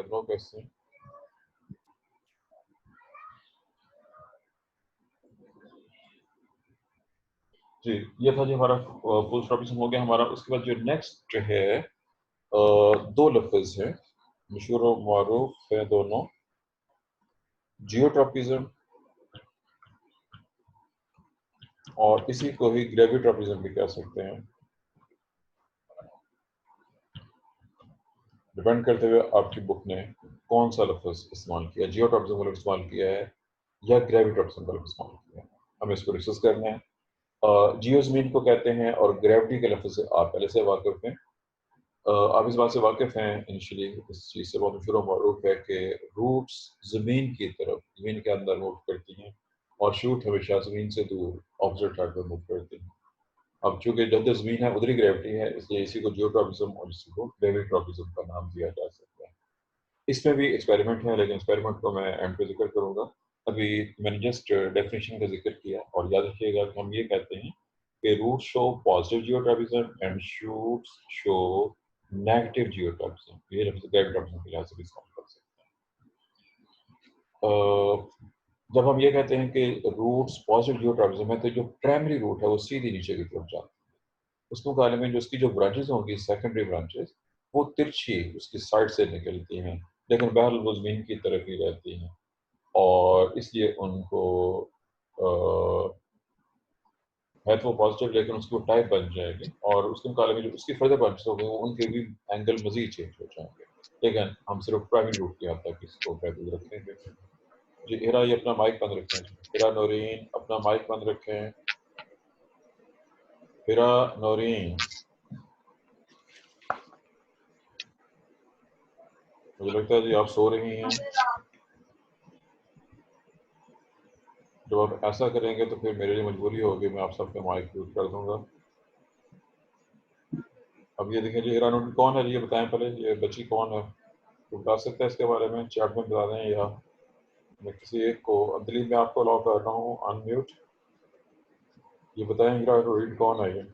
No question. जी, ये था जी हमारा पोस्ट-ट्रॉपिज्म हो गया हमारा। उसके बाद जो नेक्स्ट है दो लफ्ज़ हैं, मशहूर और मारूफ है दोनों, जियोट्रॉपिज्म और इसी को ही ग्रेविट्रॉपिज्म भी कह सकते हैं। डिपेंड करते हुए आपकी बुक ने कौन सा लफ्ज़ इस्तेमाल किया, जियोट्रॉपिज्म का लफ्ज़ इस्तेमाल किया है या ग्रेविट्रॉपिज्म का लफ्ज़ इस्तेमाल किया है, हमें इसको डिस्कस करना है। जियो ज़मीन को कहते हैं और ग्रेविटी के लफ्ज़ से आप पहले से वाकिफ़ हैं। आप इस बात से वाकिफ़ हैं इनिशियली, इस चीज़ से बहुत मशहूर मारूफ है कि रूट्स ज़मीन की तरफ, ज़मीन के अंदर मूव करती हैं और शूट हमेशा ज़मीन से दूर ऑपोजिट साइड पर मूव करती हैं। अब चूंकि जब ज़मीन है उधर ही ग्रेविटी है, इसलिए इसी को जियोट्रॉपिज्म और इसी को ग्रेविट्रॉपिज्म का नाम दिया जा सकता है। इसमें भी एक्सपेरिमेंट है, लेकिन एक्सपेरिमेंट को मैं एंड पे जिक्र करूँगा। अभी मैंने जस्ट डेफिनेशन का जिक्र किया और याद रखिएगा कि हम ये कहते हैं कि roots show positive geotropism and shoots show negative geotropism. ये लफ्ज़ ग्रेविट्रॉपिज्म के लिहाज से भी इस्तेमाल कर सकते हैं। जब हम ये कहते हैं कि रूट्स पॉजिटिव जियोट्रॉपिज्म है, तो जो प्राइमरी रूट है वो सीधी नीचे की तरफ जाती है। उस मुकाबले में जो उसकी जो ब्रांचेस होंगी, सेकेंडरी ब्रांचेस, वो तिरछी उसकी साइड से निकलती हैं, लेकिन बहरहाल वो ज़मीन की तरफ ही रहती हैं और इसलिए उनको है तो वो पॉजिटिव, लेकिन उसकी वो टाइप बन जाएगी और उसके मुकाबले में जो उसकी फर्दर ब्रांचेस होंगी उनके भी एंगल मजीद चेंज हो जाएंगे, लेकिन हम सिर्फ प्राइमरी रूट की हद तक इसको महदूद रखेंगे। जी हिरा, ये अपना माइक बंद रखें। हिरा नौरीन अपना माइक बंद रखें। हिरा नौरीन, मुझे लगता है जी आप सो रही हैं। जब आप ऐसा करेंगे तो फिर मेरे लिए मजबूरी होगी, मैं आप सबके माइक म्यूट कर दूंगा। अब ये देखें जी, हिरा नौरीन कौन है, ये बताएं पहले, ये बच्ची कौन है, तो बता सकते हैं इसके बारे में, चैट में बता दें या मैं किसी एक को। दिलीप, मैं आपको अलाउ कर रहा हूँ अनम्यूट। ये बताएं हिरा नौरीन कौन है ये।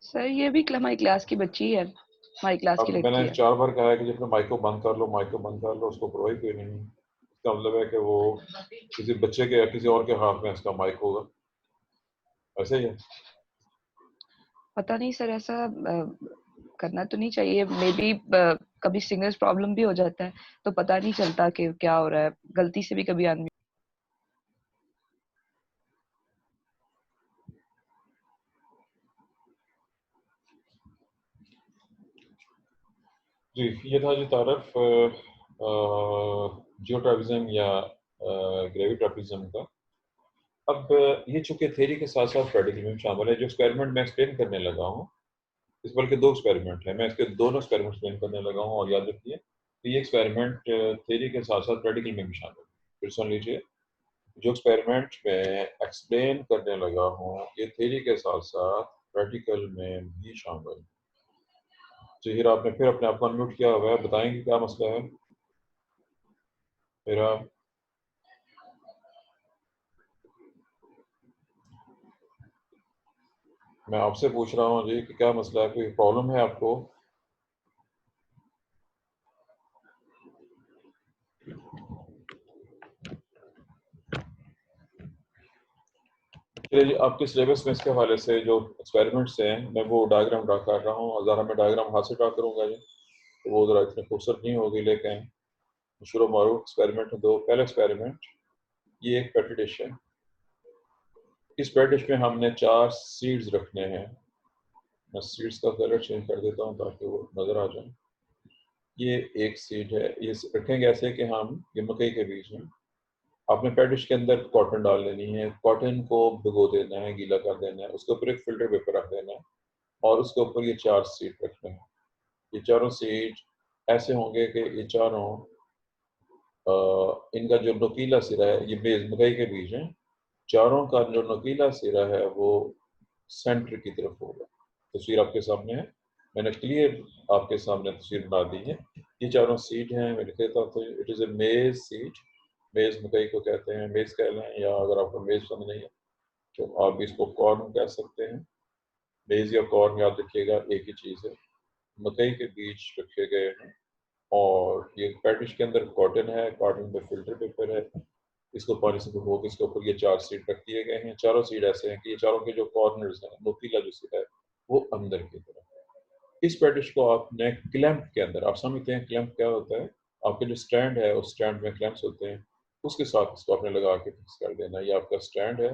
सर ये भी हमारी क्लास की बच्ची है, हमारी क्लास की अब लड़की मैंने है। 4 बार कहा है कि जब माइक को बंद कर लो, माइक को बंद कर लो, उसको परवाही कोई नहीं। इसका मतलब है कि वो किसी बच्चे के या किसी और के हाथ में इसका माइक होगा, ऐसे ही है। पता नहीं सर, ऐसा करना तो नहीं चाहिए, मे बी कभी सिंगर्स प्रॉब्लम भी हो जाता है तो पता नहीं चलता कि क्या हो रहा है, गलती से भी कभी आदमी। जी, ये था जी तारफ जियोट्रॉपिज्म या ग्रेविट्रॉपिज्म का। अब ये चूंकि थ्योरी के साथ साथ प्रैक्टिकल में शामिल है, जो एक्सपेरिमेंट मैं एक्सप्लेन करने लगा हूँ, इस बल्कि 2 एक्सपेरिमेंट है, मैं इसके दोनों एक्सपेरिमेंट एक्सप्लेन करने लगा हूँ और याद रखिए कि ये एक्सपेरिमेंट थ्योरी के साथ साथ प्रैक्टिकल में भी शामिल है। फिर सुन लीजिए, जो एक्सपेरिमेंट में एक्सप्लेन करने लगा हूँ ये थ्योरी के साथ साथ प्रैक्टिकल में भी शामिल है। जहीर, आपने फिर अपने आप को अनम्यूट किया हुआ है, बताएंगे क्या मसला है मेरा। मैं आपसे पूछ रहा हूँ जी कि क्या मसला है, कोई प्रॉब्लम है आपको। चलिए जी, आपके सिलेबस में इसके हवाले से जो एक्सपेरिमेंट्स हैं मैं वो डायग्राम ड्रा कर रहा हूँ और ज़रा मैं डायग्राम हाथ से ड्रा करूँगा जी, तो वो ज़रा इतनी खूबसूरत नहीं होगी, लेकिन शुरू मारूफ एक्सपेरिमेंट दो। पहला एक्सपेरिमेंट, ये एक पेट्री डिश है। इस पेट्री डिश में हमने 4 सीड्स रखने हैं। मैं सीड्स का कलर चेंज कर देता हूँ ताकि वो नज़र आ जाए। ये एक सीड है, ये रखेंगे ऐसे कि हम ये मकई के बीज में। आपने पेट्री डिश के अंदर कॉटन डाल लेनी है, कॉटन को भिगो देना है, गीला कर देना है, उसके ऊपर एक फिल्टर पेपर रख देना है और उसके ऊपर ये 4 सीड रखने हैं। ये चारों सीड ऐसे होंगे कि ये चारों इनका जो नुकीला सिरा है, ये बेज मकई के बीज हैं, चारों का जो नुकीला सिरा है वो सेंटर की तरफ होगा। तस्वीर आपके सामने है, मैंने क्लियर आपके सामने तस्वीर बना दी है। ये चारों सीड हैं, मैं लिख देता हूँ। तो इट इज़ ए मेज सीड, मेज मकई को कहते हैं, मेज कह लें, या अगर आपको मेज पसंद नहीं है तो आप इसको कॉर्न कह सकते हैं। मेज या कॉर्न याद रखिएगा एक ही चीज़ है। मकई के बीज रखे गए हैं और ये पैटिश के अंदर कॉटन है, कॉटन पे फिल्टर पेपर है, इसको पानी से भिगो के इसके ऊपर ये 4 सीड रख दिए गए हैं। चारों सीड ऐसे हैं कि ये चारों के जो कॉर्नर्स हैं, नुकीला जो सीड है वो अंदर की तरफ है। इस पैटिश को आपने क्लैंप के अंदर, आप समझते हैं क्लैंप क्या होता है, आपके जो स्टैंड है उस स्टैंड में क्लैंप्स होते हैं, उसके साथ इसको आपने लगा के फिक्स कर देना। ये आपका स्टैंड है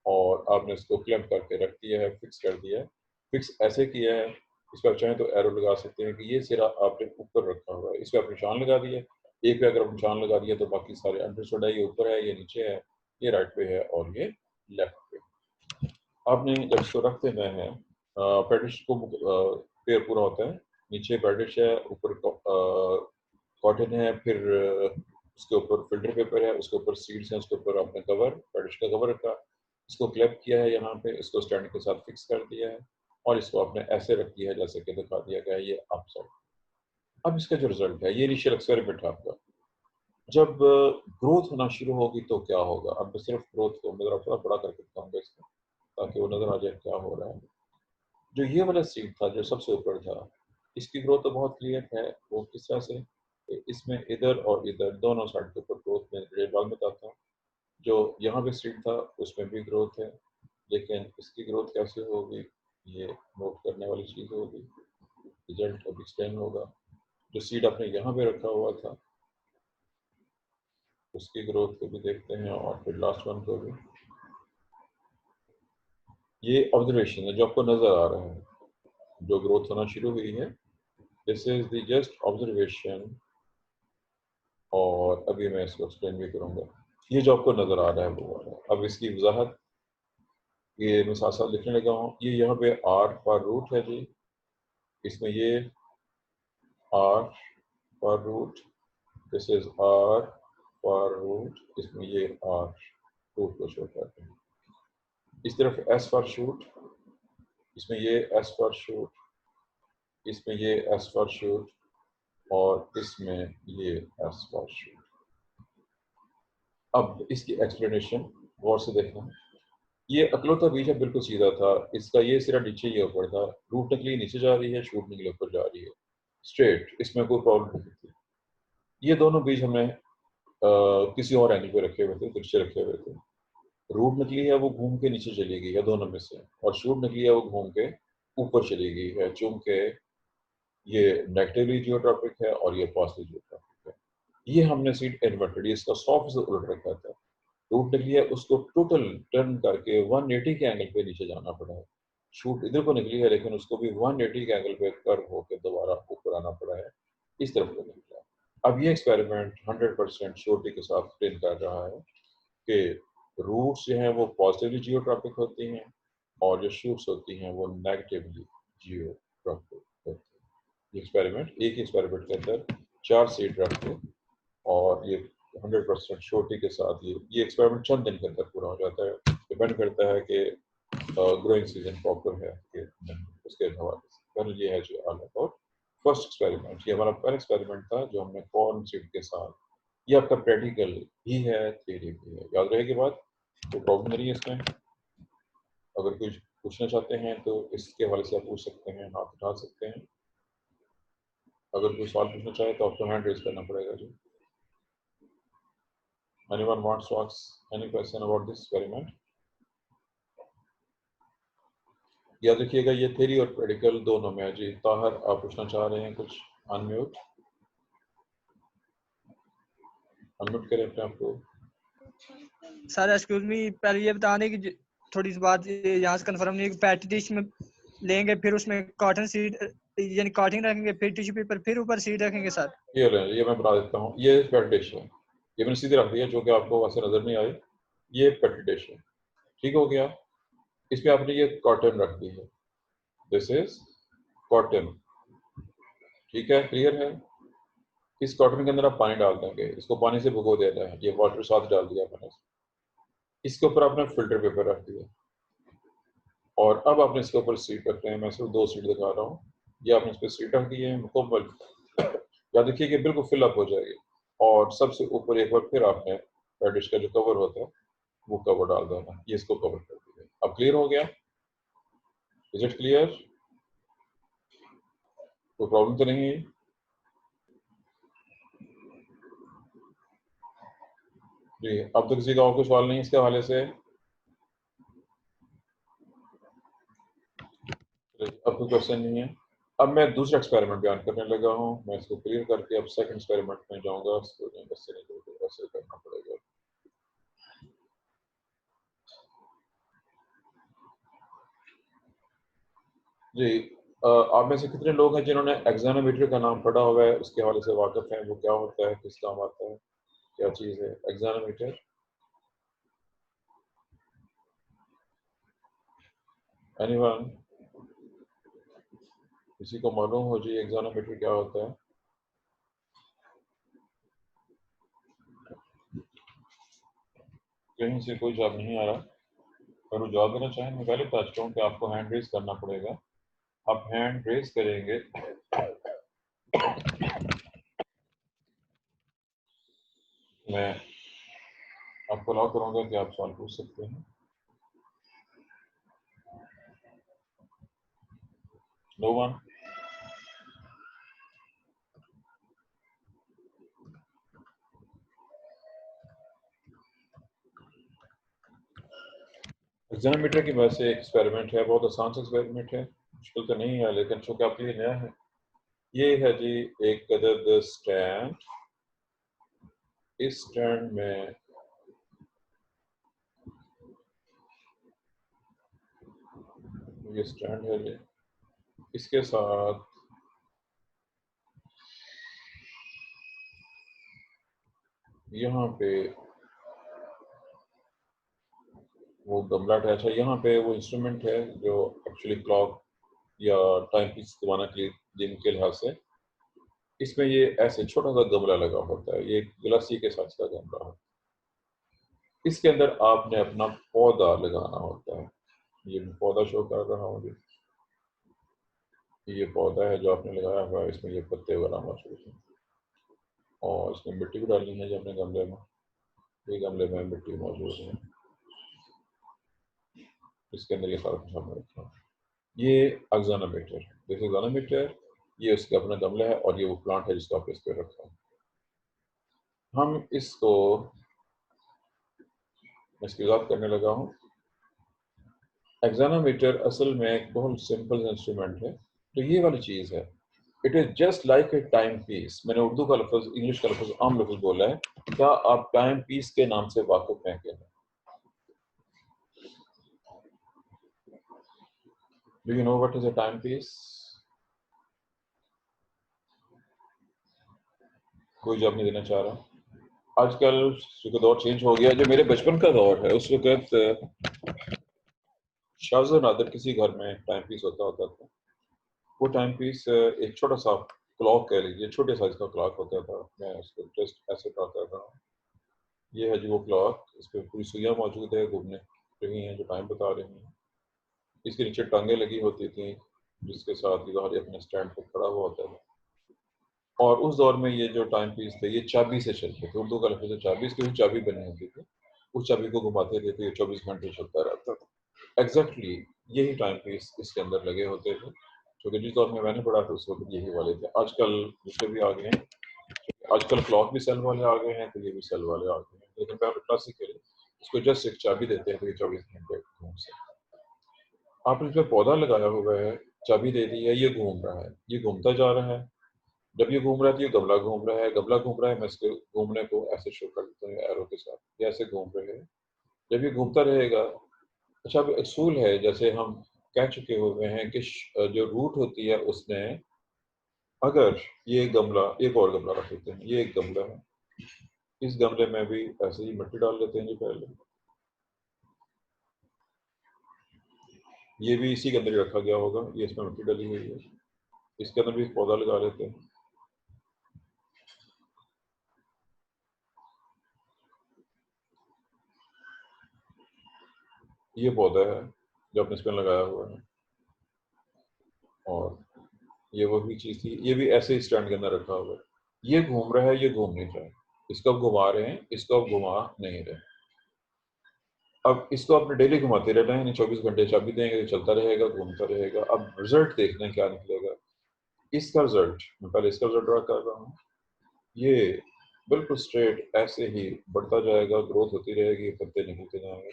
और आपने इसको क्लैंप करके रख दिया है, फिक्स कर दिया है। फिक्स ऐसे किया है, इस पर चाहें तो एरो लगा सकते हैं कि ये सिरा आपने ऊपर रखा हुआ है, इस पर आपने निशान लगा दिया। एक पे अगर आप निशान लगा दिया तो बाकी सारे अंडरस्टूड है, ये ऊपर है, ये नीचे है, ये राइट पे है और ये लेफ्ट पे। आपने जब इसको रख देना है, पैडिश को पेयर पूरा होता है, नीचे पैडिश है, ऊपर कॉटन है, फिर उसके ऊपर फिल्टर पेपर है, उसके ऊपर सीड्स हैं, उसके ऊपर आपने कवर, पैडिश का कवर रखा, इसको क्लैप किया है यहाँ पे, इसको स्टैंड के साथ फिक्स कर दिया है और इसको आपने ऐसे रख दिया है जैसे कि दिखा दिया गया है, ये अप साइड। अब इसका जो रिजल्ट है, ये इनिशियल एक्सपेरिमेंट है आपका। जब ग्रोथ होना शुरू होगी तो क्या होगा? अब मैं सिर्फ ग्रोथ को मैं थोड़ा बड़ा करके दिखाऊंगा इसको, ताकि वो नजर आ जाए क्या हो रहा है। जो ये वाला सीड था जो सबसे ऊपर था, इसकी ग्रोथ तो बहुत क्लियर है। वो किस तरह से, इसमें इधर और इधर दोनों साइड के ऊपर ग्रोथ में बाद में बताता हूँ। जो यहाँ पे सीड था उसमें भी ग्रोथ है, लेकिन इसकी ग्रोथ कैसे होगी ये नोट करने वाली चीज़ होगी। रिजल्ट अब एक्सप्लेन होगा। जो सीड आपने यहाँ पे रखा हुआ था उसकी ग्रोथ को भी देखते हैं और फिर लास्ट वन को भी। ये ऑब्जर्वेशन है जो आपको नजर आ रहा है, जो ग्रोथ होना शुरू हुई है, this is the just observation. और अभी मैं इसको एक्सप्लेन भी करूंगा। ये जो आपको नजर आ रहा है वो वाला, अब इसकी वजाहत ये मैं साथ साथ लिखने लगा हूँ। ये यहाँ पे आर फॉर रूट है जी, इसमें ये R for root, this is R for root, इसमें ये आर रूट को शो करते हैं। इस तरफ एस फॉर शूट, इसमें ये एस फॉर शूट, इसमें ये एस फॉर शूट और इसमें ये एस फॉर शूट। अब इसकी एक्सप्लेनेशन गौर से देखना। ये अकलौता बीज है, बिल्कुल सीधा था, इसका ये सिरा नीचे ही ऊपर था, रूट निकली नीचे जा रही है, शूट निकली ऊपर जा रही है, स्ट्रेट, इसमें कोई प्रॉब्लम नहीं थी। ये दोनों बीज हमने किसी और एंगल पे रखे हुए थे, तिरछे रखे हुए थे। रूट निकली है वो घूम के नीचे चली गई है दोनों में से, और शूट निकली है वो घूम के ऊपर चली गई है, चूंकि ये नेगेटिवली जियोट्रॉपिक है और ये पॉजिटिव जियोट्रॉपिक है। ये हमने सीट इन्वर्टेड, इसका 100% उलट रखा था। रूट निकली है उसको टोटल टर्न करके 180 के एंगल पे नीचे जाना पड़ा है। शूट इधर को निकली है लेकिन उसको भी 180 के एंगल पे कर्व होकर दोबारा ऊपर आना पड़ा है, इस तरफ को निकला है। अब ये एक्सपेरिमेंट 100% श्योरिटी के साथ एक्सप्लेन कर रहा है कि रूट्स जो हैं वो पॉजिटिवली जियोट्रॉपिक होती हैं और जो शूट्स होती हैं वो नेगेटिवली जियोट्रॉपिक होती हैं। ये एक्सपेरिमेंट, एक ही एक्सपेरिमेंट के अंदर 4 सीड रख के, और ये 100% श्योरिटी के साथ ये एक्सपेरिमेंट चंद दिन के अंदर पूरा हो जाता है। डिपेंड करता है कि ग्रोइंग सीजन प्रॉपर है कि नहीं, उसके हवाले से। पहले ये है जो ऑल अबाउट फर्स्ट एक्सपेरिमेंट। ये हमारा पहला एक्सपेरिमेंट था जो हमने कॉर्न सीड के साथ। ये आपका प्रैक्टिकल भी है, थ्योरी भी है, याद रहेगी बात, तो प्रॉब्लम नहीं है इसमें। अगर कुछ पूछना चाहते हैं तो इसके हवाले से आप पूछ सकते हैं, हाथ उठा सकते हैं। अगर कोई सवाल पूछना चाहे तो आपको हैंड रेज करना पड़ेगा जी। Anyone wants to ask any question about this experiment? याद रखिएगा ये थ्योरी और प्रैक्टिकल दोनों में है जी। ताहर आप पूछना चाह रहे हैं कुछ? अनम्यूट, अनम्यूट करें अपने आप को। सर एक्सक्यूज मी, पहले ये बताने की थोड़ी सी बात यहाँ से कंफर्म नहीं है। पैटी डिश में लेंगे फिर उसमें कॉटन सीड यानी कॉटन रखेंगे, फिर टिश्यू पेपर, फिर ऊपर सीड रखेंगे सर। ये मैं बता देता हूँ। ये पैटी डिश है, ये मैंने सीधे रख दिया जो कि आपको वैसे नजर नहीं आए। ये पैटी डिश है, ठीक हो गया। इसमें आपने ये कॉटन रख दी है, दिस इज कॉटन, ठीक है, क्लियर है। इस कॉटन के अंदर आप पानी डाल देंगे, इसको पानी से भिगो देना है, ये वाटर साथ डाल दिया मैंने। इसके ऊपर आपने फिल्टर पेपर रख दिया और अब आपने इसके ऊपर सीट रखते हैं। मैं सिर्फ 2 सीट दिखा रहा हूँ। ये आपने इस पर सीट रख दी है मुकम्मल, याद रखिए कि बिल्कुल फिलअप हो जाएगी। और सबसे ऊपर एक बार फिर आपने रेडिश का जो कवर होता है वो कवर डाल देना, ये इसको कवर कर दिया। अब क्लियर हो गया? Is it clear? कोई प्रॉब्लम तो नहीं है? जी, अब तो किसी का और कोई सवाल नहीं इसके हवाले से? अब कोई क्वेश्चन नहीं है। अब मैं दूसरा एक्सपेरिमेंट बयान करने लगा हूँ। मैं इसको क्लियर करके अब सेकंड एक्सपेरिमेंट में जाऊंगा। इसको ऐसे नहीं करेंगे, ऐसे करना पड़ेगा। जी, आप में से कितने लोग हैं जिन्होंने एक्सानोमीटर का नाम पढ़ा हुआ है, उसके हवाले से वाकिफ हैं? वो क्या होता है, किस काम आता है, क्या चीज़ है एक्सानोमीटर? एनीवन? किसी को मालूम हो जी एक्सानोमीटर क्या होता है? कहीं से कोई जवाब नहीं आ रहा। अगर वो जवाब देना चाहें, मैं पहले बता चुका हूँ कि आपको हैंड रेज करना पड़ेगा। आप हैंड रेज करेंगे, मैं आपको अलाउ करूँगा कि आप सवाल पूछ सकते हैं। No one? एक्सानोमीटर की वजह से एक्सपेरिमेंट है, बहुत आसान सा एक्सपेरिमेंट है, मुश्किल तो नहीं है, लेकिन चूँकि आपके लिए नया है। ये है जी एक अदद स्टैंड। इस स्टैंड में ये स्टैंड है जी, इसके साथ यहाँ पे वो गमला अटैच है। यहाँ पे वो इंस्ट्रूमेंट है जो एक्चुअली क्लॉक या टाइम पीस दबाना के लिए दिन के लिहाज से, इसमें ये ऐसे छोटा सा गमला लगा होता है। ये गिलासी के साइज का गमला है। इसके अंदर आपने अपना पौधा लगाना होता है। ये मैं पौधा शो कर रहा हूँ जी। ये पौधा है जो आपने लगाया हुआ है, इसमें ये पत्ते वगैरह मौजूद हैं और इसमें मिट्टी भी डालनी है जो अपने गमले में। ये गमले में मिट्टी मौजूद है, इसके अंदर ये सारा कुछ हमने रखा है। ये एक्सानोमीटर, दिस एक्सानोमीटर, ये उसका अपना गमला है और ये वो प्लांट है जिसको आपने इस पर रखा है। हम इसको मैं इसकी वजाहत करने लगा हूँ। एक्सानोमीटर असल में एक बहुत सिंपल इंस्ट्रूमेंट है। तो ये वाली चीज़ है, it is just like a time piece. मैंने उर्दू का लफ्ज़, इंग्लिश का लफ्ज़, आम लफ्ज़ बोला है। क्या आप टाइम पीस के नाम से वाकिफ हैं क्या? Do you know what is a time piece? कोई जवाब नहीं देना चाह रहा। आजकल चूंकि दौर चेंज हो गया, जो मेरे बचपन का दौर है उस वक्त शाज़ और नादिर किसी घर में टाइम पीस होता था। वो टाइम पीस एक छोटा सा क्लॉक कह लीजिए, छोटे साइज का क्लॉक होता था। मैं उसको जस्ट ऐसे करता था। ये है जो वो क्लॉक, इस पर पूरी सुइयाँ मौजूद है, घूमने रही हैं जो टाइम बता रही हैं। इसके नीचे टांगे लगी होती थी जिसके साथ ये बाहर अपने स्टैंड पर खड़ा हुआ होता था। और उस दौर में ये जो टाइम पीस थे ये चाबी से चलते थे। उर्दू का लफ्ज़ है चाबी, इसकी भी चाबी बनी होती थी। उस चाबी को घुमाते थे तो ये 24 घंटे चलता रहता था। एग्जैक्टली यही टाइम पीस इसके अंदर लगे होते थे, क्योंकि जिस दौर में मैंने पढ़ा था उस वक्त यही वाले थे। आजकल दूसरे भी आ गए हैं, आजकल क्लॉक भी सेल वाले आ गए हैं, तो ये भी सेल वाले आ गए हैं, लेकिन पहले क्लासिकली इसको जस्ट एक चाबी देते हैं तो ये 24 घंटे घूम सकते हैं। आपने इसमें पौधा लगाया हुआ है, चाबी दे दी है, ये घूम रहा है, ये घूमता जा रहा है। जब ये घूम रहा है तो ये गमला घूम रहा है, गमला घूम रहा है। मैं इसके घूमने को ऐसे शो कर देता हूँ एरो के साथ, ये ऐसे घूम रहे हैं। जब ये घूमता रहेगा, अच्छा अब असूल है जैसे हम कह चुके हुए हैं कि जो रूट होती है उसने, अगर ये गमला, एक और गमला रख लेते हैं, ये एक गमला है, इस गमले में भी ऐसे ही मिट्टी डाल लेते हैं जी पहले। ये भी इसी के अंदर ही रखा गया होगा, ये इसमें मिट्टी डाली हुई है, इसके अंदर भी पौधा लगा लेते हैं। ये पौधा है जो आपने इसमें लगाया हुआ है, और ये वही चीज थी, ये भी ऐसे ही स्टैंड के अंदर रखा हुआ है। ये घूम रहा है, ये घूम नहीं रहा है। इसको आप घुमा रहे हैं, इसको आप घुमा नहीं रहे। अब इसको आपने डेली घुमाते रहना है, 24 घंटे चाबी देंगे तो चलता रहेगा, घूमता रहेगा। अब रिजल्ट देखते हैं क्या निकलेगा। इसका रिजल्ट, मैं पहले इसका रिजल्ट ड्रा कर रहा हूँ। ये बिल्कुल स्ट्रेट ऐसे ही बढ़ता जाएगा, ग्रोथ होती रहेगी, पत्ते निकलते जाएंगे।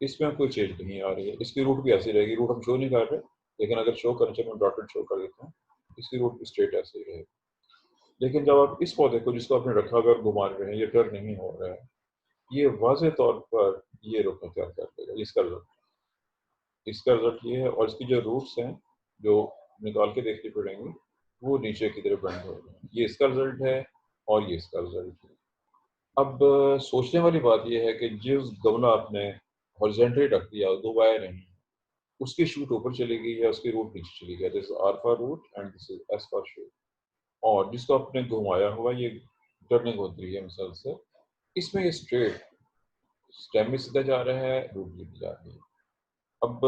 इसमें कोई चेंज नहीं आ रही है। इसकी रूट भी ऐसी रहेगी, रूट हम शो नहीं कर रहे, लेकिन अगर शो करना चाहिए मैं डॉटेड शो कर देता हूँ। इसकी रूट भी स्ट्रेट ऐसे ही रहेगी। लेकिन जब आप इस पौधे को जिसको आपने रखा हुआ घुमा रहे हैं, ये टर्न नहीं हो रहा है, ये वाज़ेह तौर पर ये रुख अख्तियार कर लेगा। इसका रिजल्ट ये है, और इसकी जो रूट्स हैं जो निकाल के देखनी पड़ेंगी, वो नीचे की तरफ बेंड हो रहे हैं। ये इसका रिजल्ट है और ये इसका रिजल्ट है। अब सोचने वाली बात यह है कि जिस गमला आपने हॉरिजॉन्टली रख दिया, दो वायर नहीं, उसकी शूट ऊपर चली गई है, उसकी रूट नीचे चली गई। This is R for root and this is S for shoot. और जिसको आपने घुमाया हुआ, ये टर्निंग होती है मिसाल से, इसमें ये स्ट्रेट स्टेम भी सीधा जा रहा है, रूट भी जा रही है। अब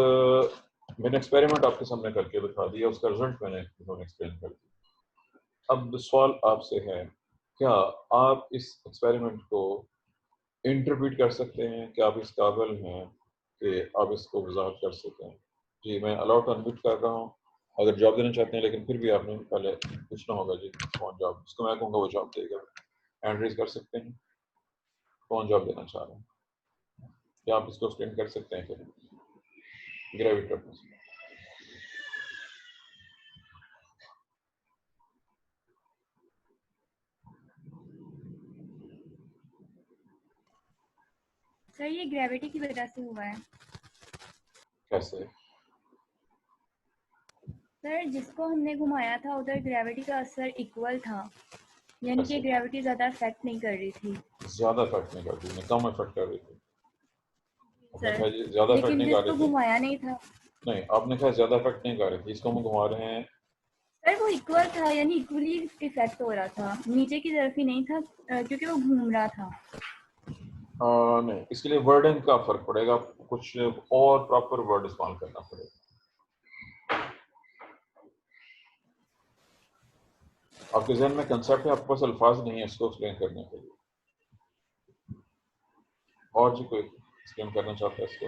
मैंने एक्सपेरिमेंट आपके सामने करके दिखा दिया, उसका रिजल्ट मैंने एक्सप्लेन कर दिया। अब सवाल आपसे है, क्या आप इस एक्सपेरिमेंट को इंटरप्रीट कर सकते हैं? क्या आप इस काबिल हैं कि आप इसको वजाहत कर सकें? जी, मैं अलाउट अनम्यूट कर रहा हूँ। अगर जवाब देना चाहते हैं, लेकिन फिर भी आपने पहले पूछना होगा जी कौन जवाब, उसको मैं कहूँगा वो जवाब देगा। हैंड रेज कर सकते हैं, कौन जवाब देना चाह रहे हैं? क्या आप इसको एक्सप्लेन कर सकते हैं? फिर ग्रेविटी। सर ये ग्रेविटी की वजह से हुआ है। कैसे? सर जिसको हमने घुमाया था उधर ग्रेविटी का असर इक्वल था, यानी कि ग्रेविटी ज्यादा इफेक्ट नहीं कर रही थी। ज्यादा इफेक्ट नहीं कर रही थी, कम इफेक्ट कर रही थी। आपने सर कहा जी ज्यादा इफेक्ट लेकिन नहीं कर जिसको रही थी। घुमाया नहीं था, नहीं, आपने कहा ज्यादा इफेक्ट नहीं कर रही थी, इसको हम घुमा रहे हैं। सर वो इक्वल था, यानी इक्वली इफेक्ट हो रहा था, नीचे की तरफ ही नहीं था क्योंकि वो घूम रहा था। नहीं, इसके लिए वर्डिंग का फर्क पड़ेगा, कुछ और प्रॉपर वर्ड इस्तेमाल करना पड़ेगा। आपके जहन में कंसेप्ट है, आपके पास अल्फाज नहीं है इसको एक्सप्लेन करने के लिए। और जी कोई एक्सप्लेन करना चाहता है इसको?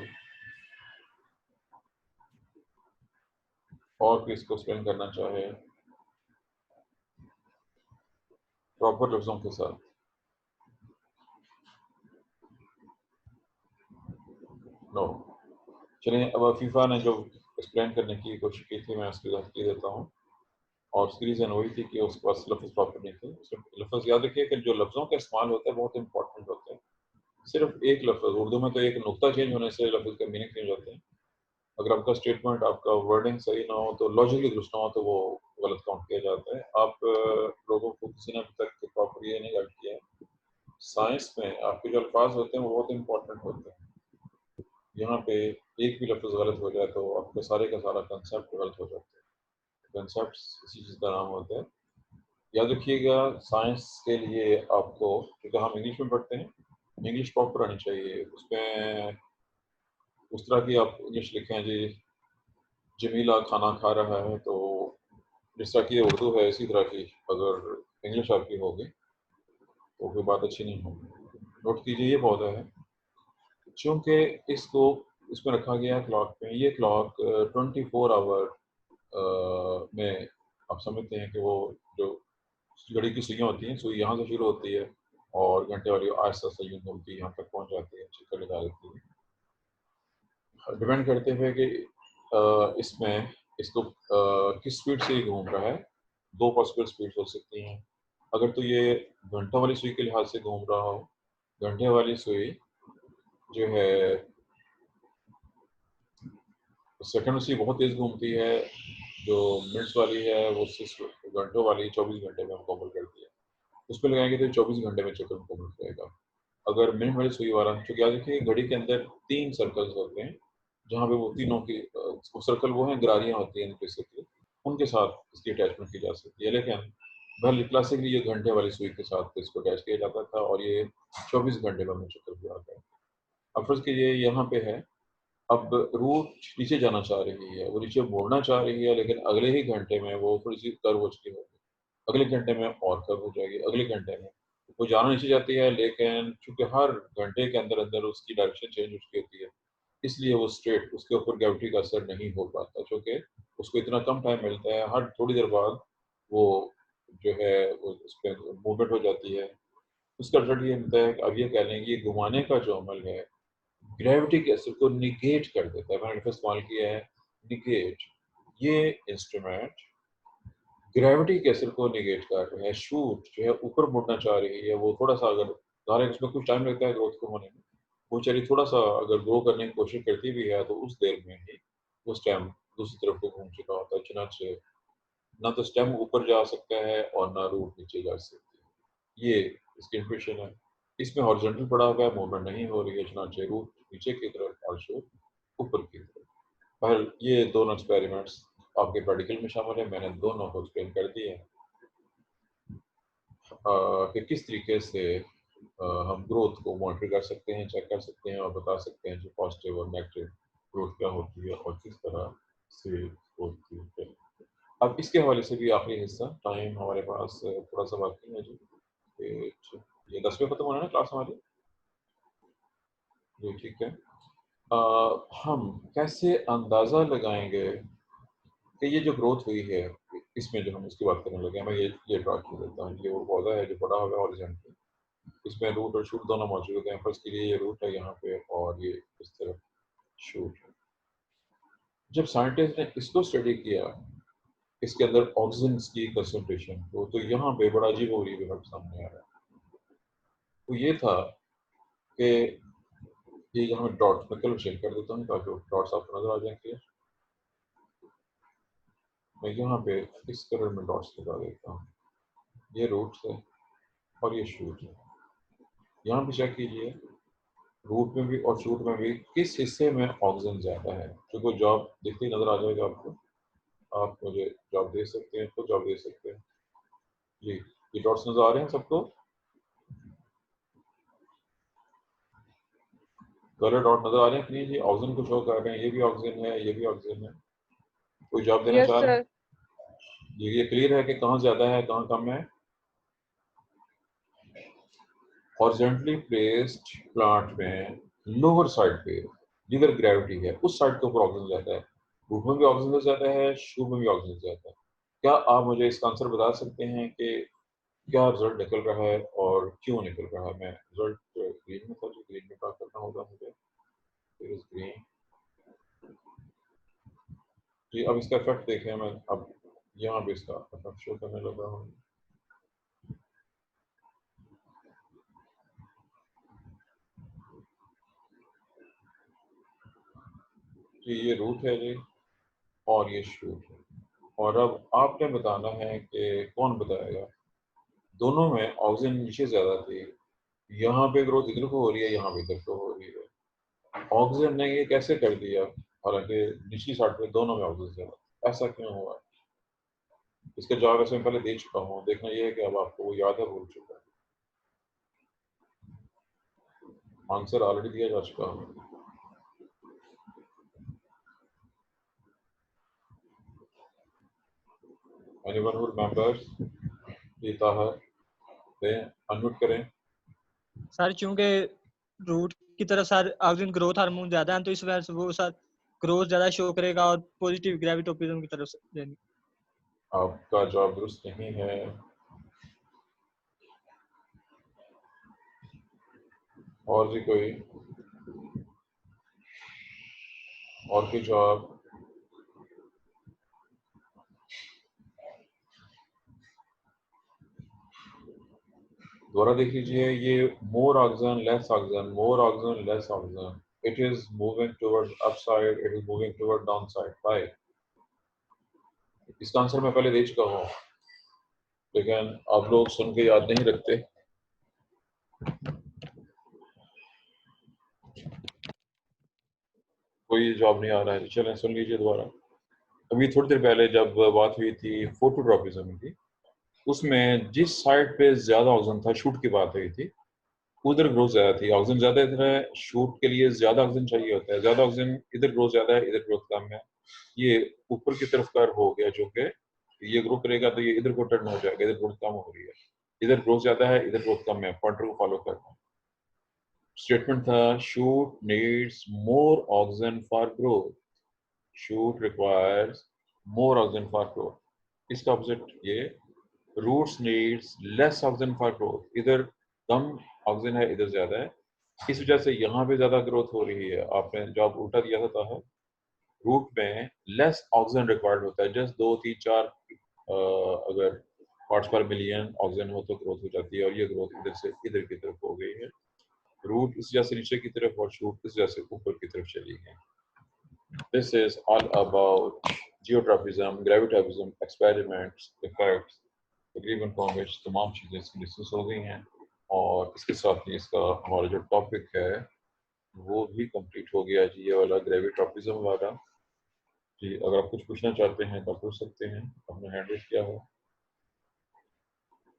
और कोई इसको एक्सप्लेन करना चाहे प्रॉपर लफ्जों के साथ? नो। चलिए, अब अफीफा ने जो एक्सप्लेन करने की कोशिश की थी, मैं उसकी वजह देता हूँ। और उसकी रीज़न वही थी कि उसके पास लफ्ज़ प्रॉपर नहीं थे। उसमें लफ्ज़ याद रखिए कि जो लफ्ज़ों का इस्तेमाल होता है बहुत इंपॉर्टेंट होता है। सिर्फ एक लफ्ज़, उर्दू में तो एक नुक्ता चेंज होने से लफ्ज़ का मीनिंग चेंज होते हैं। अगर आपका स्टेटमेंट, आपका वर्डिंग सही ना हो, तो लॉजिकली दुरुस्त ना हो, तो वो गलत काउंट किया जाता है। आप लोगों को किसी ने अभी तक प्रॉपर ये नहीं गाइड किया है। साइंस में आपके जो अल्फाज होते हैं वो बहुत इंपॉर्टेंट होते हैं। यहाँ पे एक भी लफ्ज़ गलत हो जाए तो आपका सारे का सारा कंसेप्ट गलत हो जाता है। कंसेप्ट इसी चीज़ का नाम होता है। याद रखिएगा, साइंस के लिए आपको, क्योंकि हम इंग्लिश में पढ़ते हैं, इंग्लिश प्रॉपर आनी चाहिए। उसमें उस तरह की आप इंग्लिश लिखें जी, जमीला खाना खा रहा है, तो जिस तरह की उर्दू है इसी तरह की अगर इंग्लिश आपकी होगी तो कोई बात अच्छी नहीं होगी। नोट कीजिए, ये पौधा है, चूँकि इसको इसमें रखा गया है क्लॉक पे। ये क्लॉक 24 आवर में, आप समझते हैं कि वो जो घड़ी की सुइयाँ होती हैं, सुई यहाँ से शुरू होती है और घंटे वाली आहिस्ता आहिस्ता यूँ घूमती है, यहाँ तक पहुँच जाती है, चक्कर लगा देती है। डिपेंड करते हुए कि इसमें इसको किस स्पीड से ये घूम रहा है। दो पॉसिबल स्पीड हो सकती हैं। अगर तो ये घंटों वाली सुई के लिहाज से घूम रहा हो, घंटे वाली सुई जो है सेकंड सुई बहुत तेज़ घूमती है, जो मिनट्स वाली है वो घंटों वाली 24 घंटे में मुकम्मल करती है। उस पर लगाएंगे तो 24 घंटे में चक्कर मुकम्मल करेगा। अगर मिनट वाली सुई वाला, क्योंकि याद रखिए घड़ी के अंदर 3 सर्कल्स होते हैं, जहाँ पे वो तीनों की सर्कल वो हैं, गरारियाँ होती हैं बेसिकली, उनके साथ इसकी अटैचमेंट की जा सकती है। लेकिन पहले क्लासिकली ये घंटे वाली सुई के साथ इसको अटैच किया जाता था और ये 24 घंटे में हमें चक्कर पूरा आता है। अब फर्ज कीजिए यहाँ पे है, अब रूट नीचे जाना चाह रही है, वो नीचे मुड़ना चाह रही है, लेकिन अगले ही घंटे में वो थोड़ी सी कर्व हो चुकी होगी, अगले घंटे में और कर्व हो जाएगी, अगले घंटे में वो जाना नीचे जाती है, लेकिन चूंकि हर घंटे के अंदर अंदर उसकी डायरेक्शन चेंज हो चुकी होती है, इसलिए वो स्ट्रेट उसके ऊपर ग्रेविटी का असर नहीं हो पाता, क्योंकि उसको इतना कम टाइम मिलता है। हर थोड़ी देर बाद वो जो है वो उस पर मूवमेंट हो जाती है, उसका रिजल्ट ये होता है कि अब ये कह लें कि ये घुमाने का जो अमल है ग्रेविटी के असर को निगेट कर देता है। मैंने इस्तेमाल किया है निगेट। ये इंस्ट्रूमेंट ग्रेविटी के असर को निगेट कर रहे हैं। शूट जो है ऊपर मुड़ना चाह रही है, वो थोड़ा सा अगर धारे उसमें कुछ टाइम लगता है ग्रोथ को होने में, वो चलिए थोड़ा सा अगर ग्रो करने की कोशिश करती भी है तो उस देर में ही वो स्टेम दूसरी तरफ को घूम चुका होता है। चुनाचे ना तो स्टेम ऊपर जा सकता है और ना रूट नीचे जा सकती है। ये इसकी इंफॉर्मेशन है। इसमें हॉरिजॉन्टल पड़ा हुआ है, मूवमेंट नहीं हो रही है, चुनाचे रूट नीचे की तरफ और शूट ऊपर की तरफ। पर ये दोनों एक्सपेरिमेंट्स आपके प्रैक्टिकल में शामिल है, मैंने दोनों को एक्सप्लेन कर दिए हैं कि किस तरीके से हम ग्रोथ को मॉनिटर कर सकते हैं, चेक कर सकते हैं और बता सकते हैं जो पॉजिटिव और नेगेटिव ग्रोथ क्या होती है और किस तरह से होती है। अब इसके हवाले से भी आखिरी हिस्सा, टाइम हमारे पास थोड़ा सा बाकी है जी। ये 10 बजे खत्म होना है ना क्लास हमारी जी, ठीक है। हम कैसे अंदाज़ा लगाएंगे कि ये जो ग्रोथ हुई है इसमें जो हम इसकी बात करने लगे हैं, मैं ये ड्रा कर देता हूँ। ये वो पौधा है जो बड़ा हुआ है हॉरिजॉन्टल, इसमें रूट और शूट दोनों मौजूद हैं। फर्स्ट के लिए ये रूट है यहाँ पे और ये इस तरफ शूट है। जब साइंटिस्ट ने इसको स्टडी किया, इसके अंदर ऑक्सीजन की कंसंट्रेशन तो यहाँ पे बड़ा अजीब हो रही है सामने आ रहा है। तो ये था कि ये यहाँ में डॉट मैं कलर चेंज कर देता हूँ ताकि डॉट्स आपको नजर आ जाए क्लियर। मैं यहाँ पे इस कलर में डॉट्स लगा देता हूँ। ये रूट्स है और ये शूट है। यहाँ पे चेक कीजिए रूट में भी और शूट में भी किस हिस्से में ऑक्सीजन ज़्यादा है। तो कोई जॉब दिखती नज़र आ जाएगा आपको, आप मुझे जॉब दे सकते हैं, तो जॉब दे सकते हैं जी। ये डॉट्स नज़र आ रहे हैं सबको, कलर डॉट नज़र आ रहे हैं? नहीं जी, ऑक्सीजन को शो कर रहे हैं। ये भी ऑक्सीजन है, ये भी ऑक्सीजन है। कोई जॉब देना यस चाह रहे सर। हैं? ये क्लियर है कि कहाँ ज़्यादा है कहाँ कम है। हॉरिजॉन्टली प्लेस्ड प्लांट में लोअर साइड पे जिधर ग्रेविटी है उस साइड के ऊपर ऑक्सीजन ज़्यादा है। रूट में भी ऑक्सीजन ज़्यादा है, शूट में भी ऑक्सीजन ज़्यादा है। क्या आप मुझे इसका आंसर बता सकते हैं कि क्या रिजल्ट निकल रहा है और क्यों निकल रहा है? मैं रिजल्ट ग्रीन में था जो ग्रीन में बात करना होगा मुझे। ग्रीन जी। अब इसका इफेक्ट देखें, मैं अब यहाँ पे इसका इफेक्ट शो करने लगा हूँ। जी ये रूट है जी और ये शूट है। और अब आपने बताना है कि कौन बताएगा। दोनों में ऑक्सीजन नीचे ज़्यादा थी, यहाँ पे ग्रोथ इधर को हो रही है, यहाँ पे इधर को हो रही है। ऑक्सीजन ने ये कैसे कर दिया, हालांकि निचली साइड पे दोनों में ऑक्सीजन ज़्यादा, ऐसा क्यों हुआ? इसका जवाब वैसे मैं पहले दे चुका हूँ, देखना ये है कि अब आपको वो याद है, भूल चुका है। आंसर ऑलरेडी दिया जा चुका है। Anyone who remembers? जी ताहर दें, अनम्यूट करें। सर चूंकि रूट की तरफ सर ऑक्सीजन ग्रोथ हार्मोन ज्यादा है तो इस वजह से वो सर ग्रोथ ज्यादा शो करेगा और पॉजिटिव ग्रेविटोपिज्म की तरफ से देंगे। आपका जवाब दुरुस्त नहीं है। और भी कोई जवाब? दोबारा देख लीजिए, ये more oxygen less oxygen, more oxygen less oxygen, it is moving toward upside, it is moving toward downside. By इसका आंसर मैं पहले दे चुका हूँ, लेकिन आप लोग सुन के याद नहीं रखते। कोई जवाब नहीं आ रहा है, चलें सुन लीजिए दोबारा। अभी थोड़ी देर पहले जब बात हुई थी फोटोट्रॉपिज्म की, उसमें जिस साइड पे ज्यादा ऑक्सीजन था, शूट की बात हुई थी, उधर ग्रोथ ज्यादा थी। ऑक्सीजन ज्यादा इधर है, शूट के लिए ज्यादा ऑक्सीजन चाहिए होता है। ज्यादा ऑक्सीजन इधर ग्रोथ ज्यादा है, इधर ग्रोथ कम है। ये ऊपर की तरफ कर्व हो गया, जो कि ये ग्रो करेगा तो ये इधर को टर्न हो जाएगा, इधर ग्रोथ कम हो रही है। इधर ग्रोथ ज्यादा है, इधर ग्रोथ कम है। पॉइंटर को फॉलो करना। स्टेटमेंट था shoot needs more oxygen for growth, shoot requires more oxygen for growth. इसका ऑपोजिट ये roots needs less oxygen for growth, इधर कम ऑक्सीजन है, इधर ज़्यादा है, इस वजह से यहाँ पे ज़्यादा ग्रोथ हो रही है। आपने जब उल्टा दिया था है, रूट में लेस ऑक्सीजन रिक्वायर्ड होता है, जस्ट 2, 3, 4 अगर पार्ट्स पर मिलियन ऑक्सीजन हो तो ग्रोथ हो जाती है, और ये ग्रोथ इधर से इधर की तरफ हो गई है। रूट इस वजह से नीचे की तरफ और शूट इस वजह से ऊपर की तरफ चली गई। This is all about geotropism, gravitropism, experiments, effects, तकरीबन कम बेश तमाम चीज़ें इसकी डिस्कस हो गई हैं, और इसके साथ ही इसका हमारा जो टॉपिक है वो भी कंप्लीट हो गया जी, ये वाला ग्रेविट्रोपिज्म वाला। जी अगर आप कुछ पूछना चाहते हैं तो पूछ सकते हैं, अपना हैंड रेज किया है,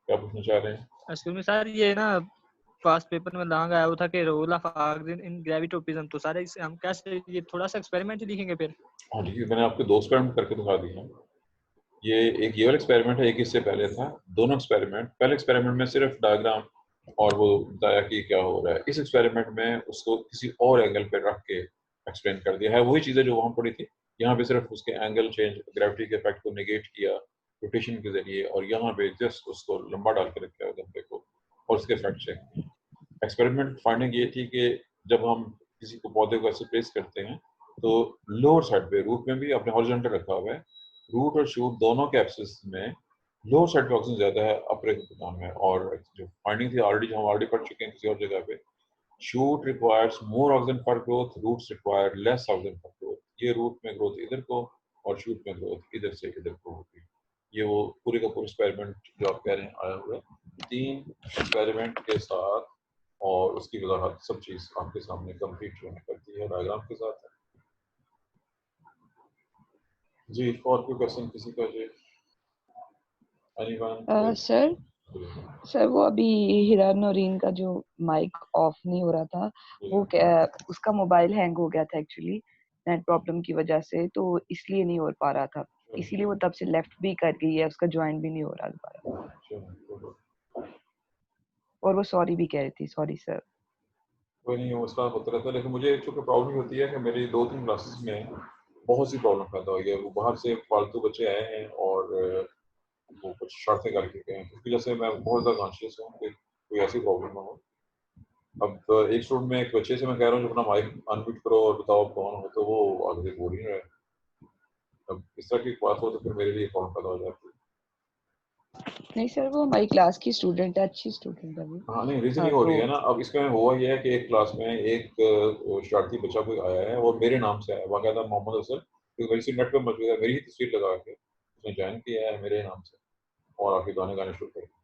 क्या पूछना चाह रहे हैं? एक्सक्यूज मी सर, ये ना पास्ट पेपर में लॉन्ग आया हुआ था कि रोल ऑफ ऑक्सीजन इन ग्रेविटोपिज्म, तो सारे हम कैसे ये थोड़ा सा एक्सपेरिमेंट लिखेंगे फिर? हाँ जी, मैंने आपको 2 एक्सपेरिमेंट करके दिखा दिए हैं। ये एक ये वाला एक्सपेरिमेंट है, एक इससे पहले था। दोनों एक्सपेरिमेंट, पहले एक्सपेरिमेंट में सिर्फ डायग्राम और वो बताया कि क्या हो रहा है। इस एक्सपेरिमेंट में उसको किसी और एंगल पे रख के एक्सप्लेन कर दिया है। वही चीज़ें जो वहाँ पड़ी थी, यहाँ पे सिर्फ उसके एंगल चेंज, ग्रेविटी के इफेक्ट को नेगेट किया रोटेशन के जरिए, और यहाँ पे जस्ट उसको लंबा डाल के रखा है घंटे को, और उसके इफेक्ट चेक किए। एक्सपेरिमेंट फाइंडिंग ये थी कि जब हम किसी को पौधे को ऐसे प्लेस करते हैं तो लोअर साइड पे, रूट में भी अपने हॉरिजॉन्टल रखा हुआ है, रूट और शूट दोनों के एक्सिस में लोअर साइड पे ऑक्सीजन ज़्यादा है अपर एपिथेलियम में। और जो फाइंडिंग थी ऑलरेडी, जो हम ऑलरेडी पढ़ चुके हैं किसी और जगह पे, shoot requires more oxygen for growth, roots require less oxygen for growth. ये रूट में ग्रोथ इधर को और शूट में ग्रोथ इधर से इधर को होगी। ये वो पूरे का पूरा एक्सपेरिमेंट जो आप कह रहे हैं आया हुआ है, 3 एक्सपेरिमेंट के साथ, और उसकी वजाहत सब चीज़ आपके सामने कंप्लीट होने करती है डायग्राम के साथ है। जी और कोई क्वेश्चन किसी का? जी एनीवन? सर वो अभी हिरा नौरीन का जो माइक ऑफ नहीं हो रहा था, वो उसका मोबाइल हैंग हो गया था एक्चुअली नेट प्रॉब्लम की वजह से, तो इसलिए नहीं हो पा रहा था, इसीलिए वो तब से लेफ्ट भी कर गई है, उसका ज्वाइन भी नहीं हो रहा दोबारा, और वो सॉरी भी कह रही थी। Sorry sir. कोई नहीं, उसका होता रहता है, लेकिन मुझे चूँकि प्रॉब्लम होती है कि मेरी 2-3 क्लासेस में बहुत सी प्रॉब्लम पैदा हुई है। वो बाहर से फालतू बच्चे आए हैं और वो कुछ शरारतें करके गए हैं, उसकी वजह से मैं बहुत ज़्यादा कॉन्शियस हूँ कि कोई ऐसी प्रॉब्लम ना हो। अब एक स्टूडेंट में एक बच्चे से मैं कह रहा हूँ जो अपना माइक अनम्यूट करो और बताओ कौन हो, तो वो आगे से बोल ही नहीं रहा है। अब इस तरह की बात हो तो फिर मेरे लिए प्रॉब्लम पैदा हो जाती है। नहीं सर, वो हमारी क्लास की स्टूडेंट है, अच्छी स्टूडेंट है वो। हाँ नहीं, रीजन ही हो रही है ना। अब इसमें हुआ ये है कि एक क्लास में एक शरारती बच्चा कोई आया है और मेरे नाम से आया, बाकायदा मोहम्मद अफसर, क्योंकि वैसे नेट पर मौजूद है, मेरी ही तस्वीर लगा के उसने ज्वाइन किया है मेरे नाम से, और आके गाने गाने शुरू कर दिए।